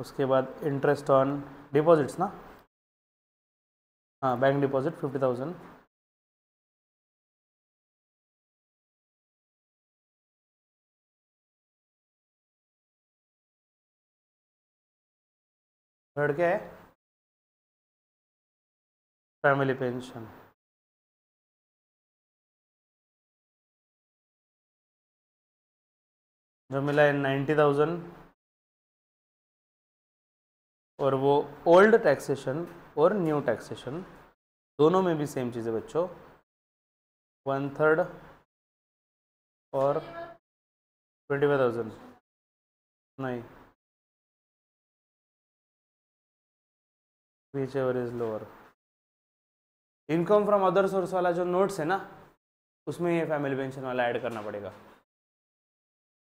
उसके बाद इंटरेस्ट ऑन डिपॉजिट्स ना, हाँ बैंक डिपॉजिट 50,000, थर्ड क्या है, फैमिली पेंशन, जो मिला है 90,000, और वो ओल्ड टैक्सेशन और न्यू टैक्सेशन दोनों में भी सेम चीज़ है बच्चों, 1/3 और 25,000, नहीं, which ever is lower. Income from other source वाला जो नोट्स है ना, उसमें ये फैमिली पेंशन वाला ऐड करना पड़ेगा,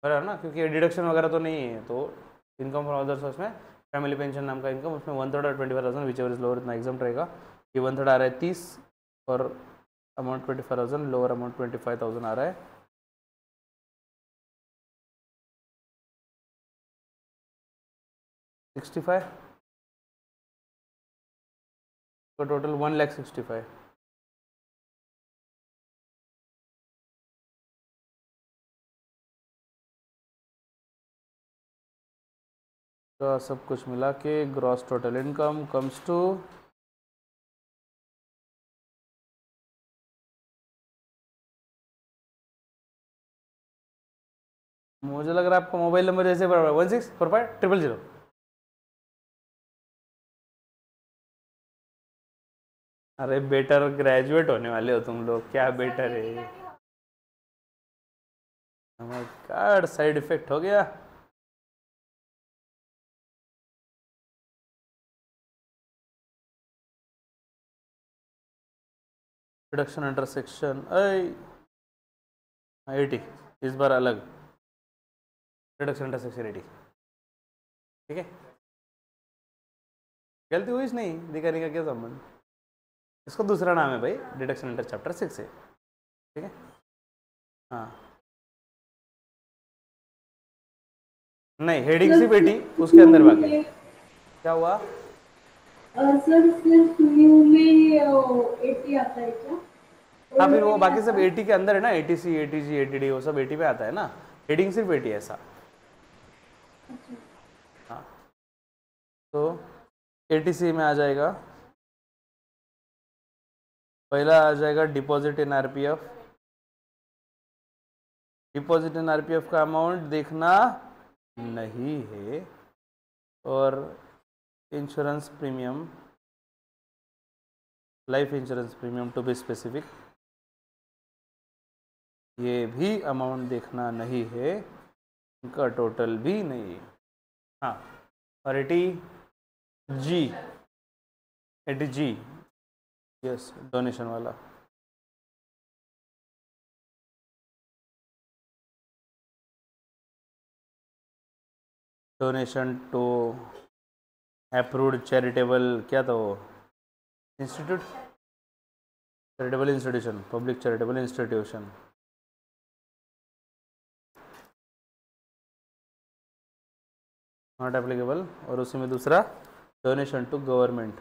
बराबर ना, क्योंकि डिडक्शन वगैरह तो नहीं है, तो इनकम फ्रॉम अदर सोर्स में फैमिली पेंशन नाम का इनकम, उसमें 1/3 और 25,000 विच एवर इज लोअर इतना एग्जाम रहेगा। ये 1/3 आ रहा है 30 और अमाउंट 25,000, लोअर अमाउंट 25,000 आ रहा है। तो टोटल 1,65,000। तो सब कुछ मिला के gross total income comes to 16 लग रहा है आपका मोबाइल नंबर जैसे 164500। अरे बेटर ग्रेजुएट होने वाले हो तुम लोग, क्या बेटर है। हमारे कार्ड साइड इफेक्ट हो गया। रिडक्शन अंडर सेक्शन 80, इस बार अलग रिडक्शन अंडर सेक्शन 80, ठीक है। गलती हुई नहीं, दिखाने का क्या संबंध, इसको दूसरा नाम है भाई, डिडक्शन अंडर चैप्टर 6 है, ठीक है। हाँ नहीं, हेडिंग सिर्फ 80, उसके अंदर बाकी क्या हुआ। सर सिर्फ न्यू में 80 आता है क्या? हाँ फिर वो बाकी सब 80 के अंदर है ना, 80C 80G 80D वो सब 80 पे आता है ना, हेडिंग सिर्फ 80 है ऐसा। हाँ तो 80C में आ जाएगा, पहला आ जाएगा deposit in RPF. Deposit in RPF का अमाउंट देखना नहीं है, और insurance premium, life insurance premium to be specific, ये भी अमाउंट देखना नहीं है, इनका टोटल भी नहीं है। हाँ और 80G, 80G यस डोनेशन वाला, डोनेशन टू अप्रूव्ड चैरिटेबल, क्या था वो, institute, charitable institution, public charitable institution, not applicable. और उसी में दूसरा डोनेशन टू गवर्नमेंट,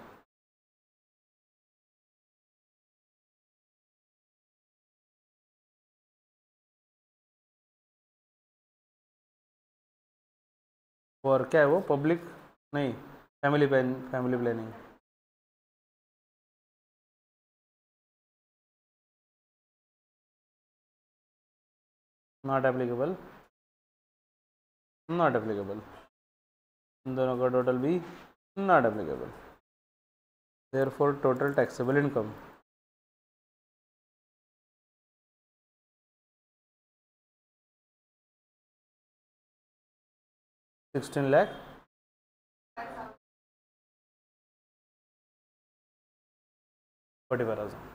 और क्या है वो, पब्लिक नहीं, family planning, not applicable, not applicable, इन दोनों का टोटल भी not applicable, therefore total taxable income ₹16,40,000, 45,000।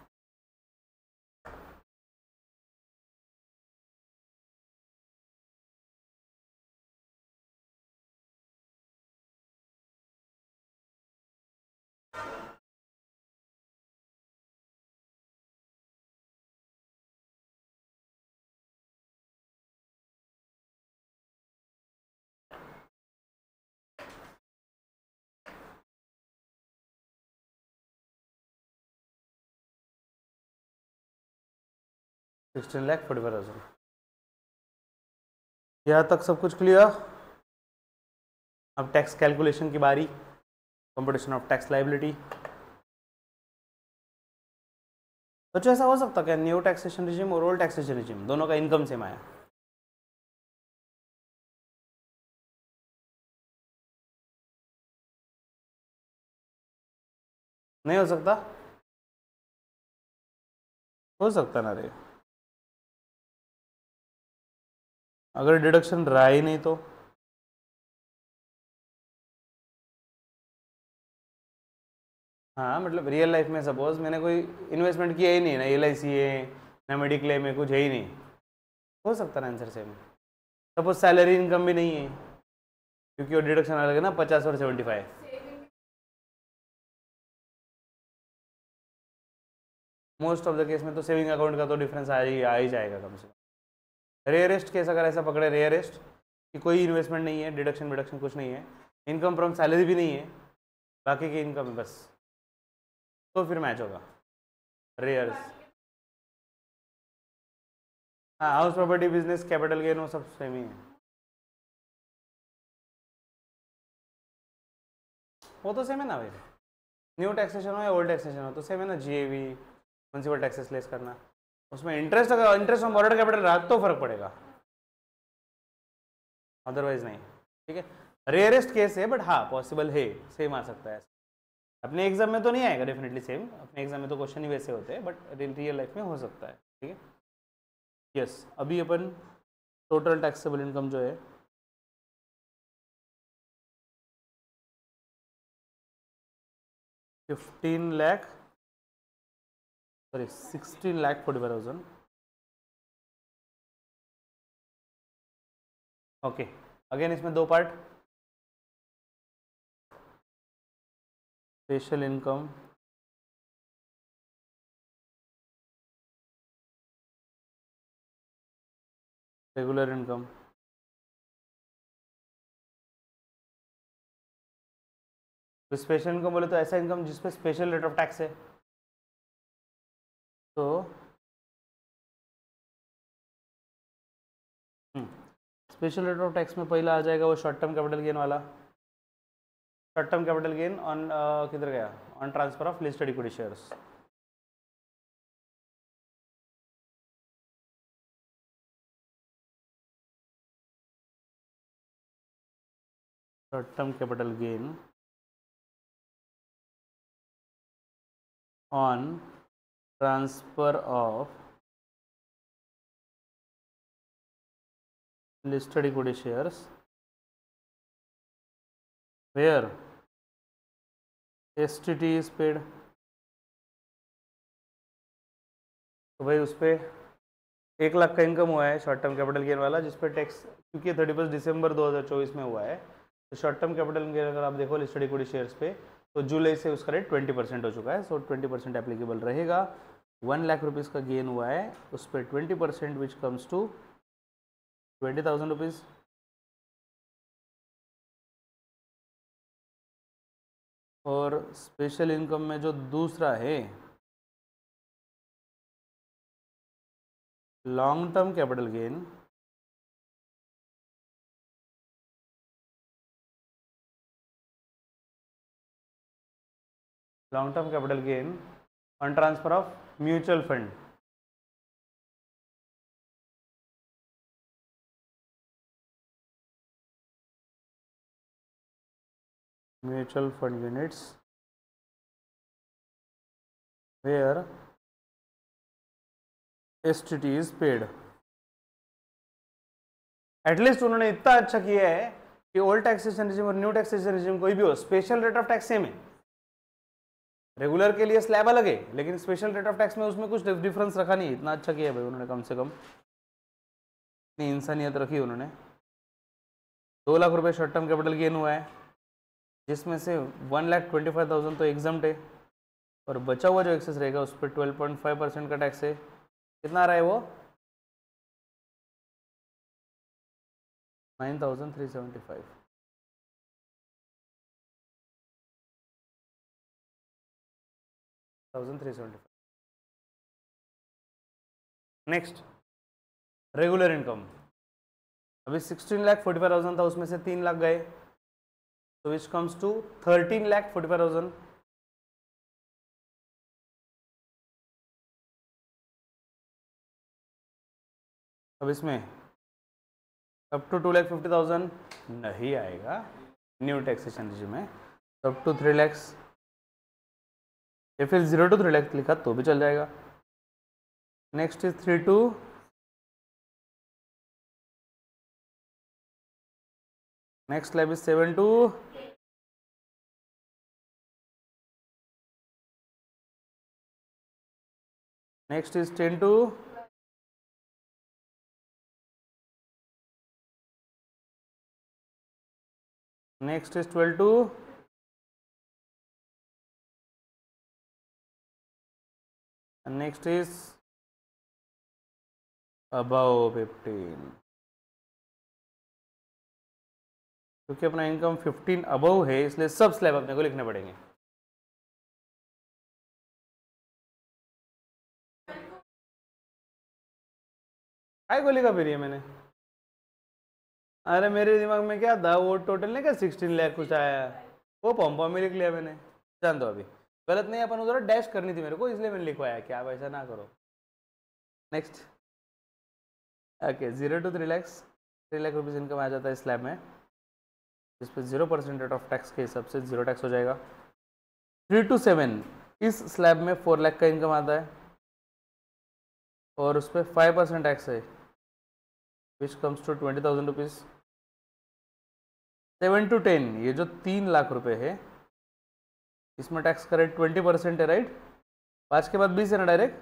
16,45,000। यहाँ तक सब कुछ क्लियर। अब टैक्स कैलकुलेशन की बारी, कंप्यूटेशन ऑफ टैक्स लाइबिलिटी। बच्चों ऐसा हो सकता क्या न्यू टैक्सेशन रिजिम और ओल्ड टैक्सेशन रिजिम दोनों का इनकम सेम आया? नहीं हो सकता? हो सकता ना रे, अगर डिडक्शन रहा ही नहीं तो। हाँ मतलब रियल लाइफ में सपोज मैंने कोई इन्वेस्टमेंट किया ही नहीं, ना LIC है ना मेडिक्लेम है, कुछ है ही नहीं, हो सकता ना answer same. Suppose salary income भी नहीं है, क्योंकि वो डिडक्शन अलग है ना 50 और 75। मोस्ट ऑफ द केस में तो सेविंग अकाउंट का तो डिफरेंस आ ही जाएगा कम से कम। रेयरेस्ट केस अगर ऐसा पकड़े, रेयरेस्ट कि कोई इन्वेस्टमेंट नहीं है, डिडक्शन विडक्शन कुछ नहीं है, इनकम फ्रॉम सैलरी भी नहीं है, बाकी की इनकम है बस, तो फिर मैच होगा। रेयर्स, हाँ house property business capital gain वो सब सेम ही है, वो तो सेम है ना भाई। न्यू टैक्सेशन हो या ओल्ड टैक्सेशन हो तो सेम है ना। GAV म्यूनसिपल टैक्सेस लेस करना, उसमें इंटरेस्ट, अगर इंटरेस्ट ऑन बॉरोड कैपिटल रहा तो फर्क पड़ेगा, अदरवाइज नहीं। ठीक है, रेयरेस्ट केस है बट हाँ पॉसिबल है, सेम आ सकता है। अपने एग्जाम में तो नहीं आएगा डेफिनेटली सेम, अपने एग्जाम में तो क्वेश्चन ही वैसे होते हैं, बट रियल लाइफ में हो सकता है। ठीक है, यस। अभी अपन टोटल टैक्सेबल इनकम जो है 16,45,000। ओके, अगेन इसमें दो part, special income regular income. तो स्पेशल इनकम बोले तो ऐसा इनकम जिस पे स्पेशल रेट ऑफ टैक्स है, तो स्पेशल रेट ऑफ टैक्स में पहला आ जाएगा वो शॉर्ट टर्म कैपिटल गेन वाला। Short term capital gain on किधर गया, on transfer of listed equity shares. Short term capital gain on transfer of listed equity shares where STT is paid। तो भाई उस पर 1 लाख का इनकम हुआ है शॉर्ट टर्म कैपिटल गेन वाला, जिस पर टैक्स क्योंकि 31 दिसंबर 2024 में हुआ है, तो शॉर्ट टर्म कैपिटल गेन अगर आप देखो लिस्टेड इक्विटी शेयर्स पे, तो जुलाई से उसका रेट 20% हो चुका है, सो 20% एप्लीकेबल रहेगा। 1 लाख रुपीज़ का गेन हुआ है, उस पर 20% विच कम्स टू 20,000 रुपीज़। और स्पेशल इनकम में जो दूसरा है long term capital gain, long term capital gain on transfer of mutual fund. Mutual fund units where STT is paid. At least उन्होंने इतना अच्छा किया है कि ओल्ड टैक्सेशन रिजिम और न्यू टैक्सेशन रिजिम कोई भी हो, special rate of tax same है। रेगुलर के लिए स्लैब अलग है, लेकिन स्पेशल रेट ऑफ टैक्स में उसमें कुछ डिफरेंस रखा नहीं। इतना अच्छा किया है भाई उन्होंने, कम से कम इतनी इंसानियत रखी उन्होंने। 2 लाख रुपए शॉर्ट टर्म कैपिटल गेन हुआ है, जिसमें से 1,25,000 तो एग्जम्प्ट है, और बचा हुआ जो एक्सेस रहेगा उस पर 12.5% का टैक्स है। कितना आ रहा है वो? 9,375। नेक्स्ट रेगुलर इनकम, अभी 16,45,000 था, उसमें से 3 लाख गए, तो विच कम्स टू 13,45,000। अब इसमें अप टू 2,50,000 नहीं आएगा न्यू टैक्सेशन रिजिम में, अप टू 3 लाख, या फिर 0 to 3 लाख लिखा तो भी चल जाएगा। Next is 3 to next slab is 7 to next is 10 to next is 12 to and next is above 15, क्योंकि अपना इनकम 15 अबव है इसलिए सब स्लैब अपने को लिखने पड़ेंगे। काय को लिखा फिर ये मैंने, अरे मेरे दिमाग में क्या था, वो टोटल ने क्या 16 लाख कुछ आया, वो पॉम में लिख लिया मैंने। जान दो, अभी गलत नहीं, अपन उधर डैश करनी थी मेरे को, इसलिए मैंने लिखवाया कि आप ऐसा ना करो। Next okay, 0 to 3 lakh, 3 lakh rupees income आ जाता है स्लैब में, इस पर 0% रेट ऑफ टैक्स के हिसाब से 0 टैक्स हो जाएगा। 3 to 7 इस स्लैब में 4 लाख का इनकम आता है और उस पर 5% टैक्स है, which comes to 20,000 rupees. 7 to 10 ये जो 3 लाख रुपए है इसमें टैक्स का रेट 20% है, राइट। 5 के बाद 20 है ना, डायरेक्ट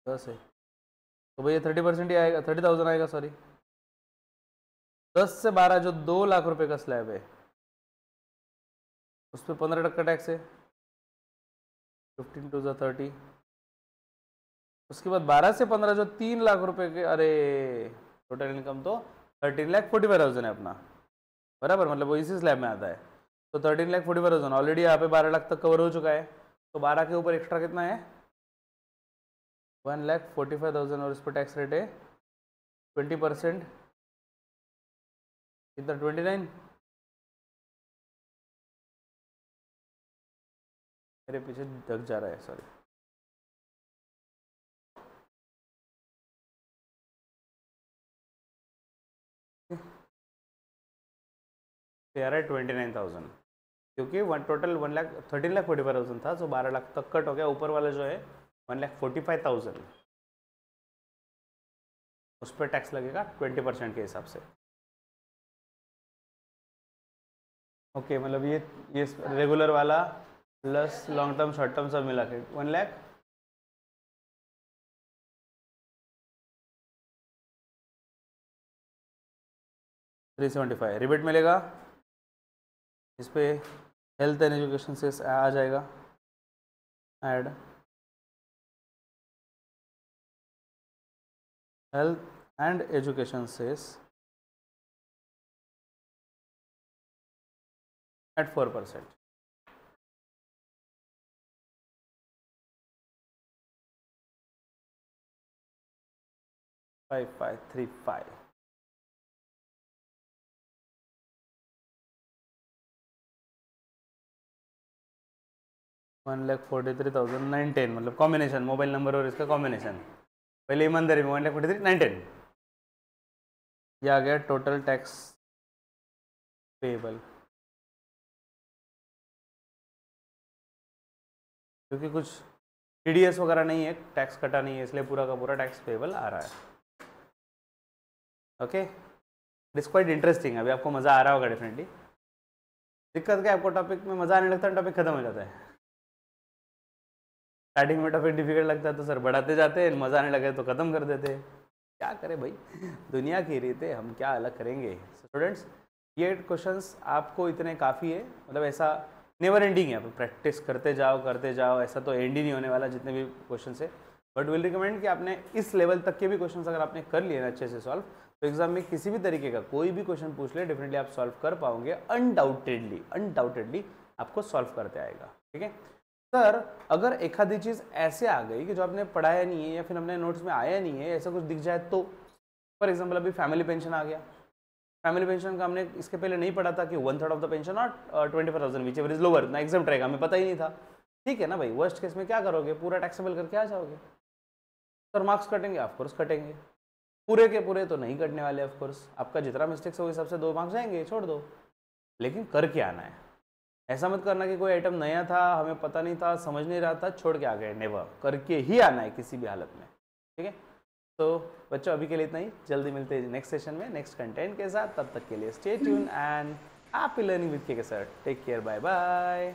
10 है, तो भैया 30% ही आएगा, 30,000 आएगा, सॉरी। 10 से 12 जो 2 लाख रुपए का स्लैब है उस पर 15% टैक्स है, 15 to 30। उसके बाद 12 से 15 जो 3 लाख रुपए के, अरे टोटल इनकम तो 13,45,000 है अपना, बराबर, मतलब वो इसी स्लैब में आता है। तो 13,45,000 ऑलरेडी यहाँ पे 12 लाख तक कवर हो चुका है, तो 12 के ऊपर एक्स्ट्रा कितना है, 1,45,000, और इस पर टैक्स रेट है 20%, कितना 29, मेरे पीछे ढक जा रहा है, सॉरी। यार है 29,000, क्योंकि टोटल 13,45,000 था, तो 12 लाख तक कट हो गया, ऊपर वाला जो है 1,45,000 उस पर टैक्स लगेगा 20% के हिसाब से। ओके, मतलब ये रेगुलर वाला plus long term short term सब मिला के 1 लाख 375 रिबेट मिलेगा, इस पे हेल्थ एंड एजुकेशन से आ जाएगा add, health and education cess at 4%। Five 1,43,910, मतलब कॉम्बिनेशन मोबाइल नंबर और इसका कॉम्बिनेशन, पहले ईमानदारी में 1,43,910, ये आ गया टोटल टैक्स पेएबल, क्योंकि कुछ TDS वगैरह नहीं है, टैक्स कटा नहीं है, इसलिए पूरा का पूरा टैक्स पेएबल आ रहा है। Okay, it is quite interesting, अभी आपको मज़ा आ रहा होगा डेफिनेटली। दिक्कत क्या, आपको टॉपिक में मज़ा आने लगता है, टॉपिक खत्म हो जाता है। स्टार्टिंग में टॉपिक डिफिकल्ट लगता है तो सर बढ़ाते जाते हैं, मज़ा आने लगे तो ख़त्म कर देते हैं, क्या करें भाई, दुनिया की रीत है, हम क्या अलग करेंगे। स्टूडेंट्स, ये क्वेश्चंस आपको इतने काफ़ी है, मतलब ऐसा नेवर एंडिंग है, आप प्रैक्टिस करते जाओ, ऐसा तो एंड ही नहीं होने वाला जितने भी क्वेश्चन है। बट विल रिकमेंड कि आपने इस लेवल तक के भी क्वेश्चन अगर आपने कर लिए ना अच्छे से सॉल्व, तो एग्जाम में किसी भी तरीके का कोई भी क्वेश्चन पूछ ले, डेफिनेटली आप सॉल्व कर पाओगे, अनडाउटेडली आपको सॉल्व करते आएगा। ठीक है, सर अगर एखादी चीज़ ऐसे आ गई कि जो आपने पढ़ाया नहीं है या फिर हमने नोट्स में आया नहीं है, ऐसा कुछ दिख जाए तो, फॉर एग्जाम्पल अभी फैमिली पेंशन आ गया, फैमिली पेंशन का हमने इसके पहले नहीं पढ़ा था कि 1/3 ऑफ द पेंशन और 25,000 विच एवर इज लोअर ना एग्जाम रहेगा, हमें पता ही नहीं था। ठीक है ना भाई, वर्स्ट केस में क्या करोगे, पूरा टैक्सेबल करके आ जाओगे। सर मार्क्स कटेंगे, ऑफकोर्स कटेंगे, पूरे के पूरे तो नहीं कटने वाले ऑफकोर्स, आपका जितना मिस्टेक्स है उस हिसाब से 2 मार्क्स जाएंगे, छोड़ दो, लेकिन करके आना है। ऐसा मत करना कि कोई आइटम नया था, हमें पता नहीं था, समझ नहीं रहा था, छोड़ के आ गए, नेवर, करके ही आना है किसी भी हालत में। ठीक है, तो बच्चों अभी के लिए इतना ही, जल्दी मिलते हैं नेक्स्ट सेशन में नेक्स्ट कंटेंट के साथ, तब तक के लिए stay tune and happy learning with K sir, take care, bye bye.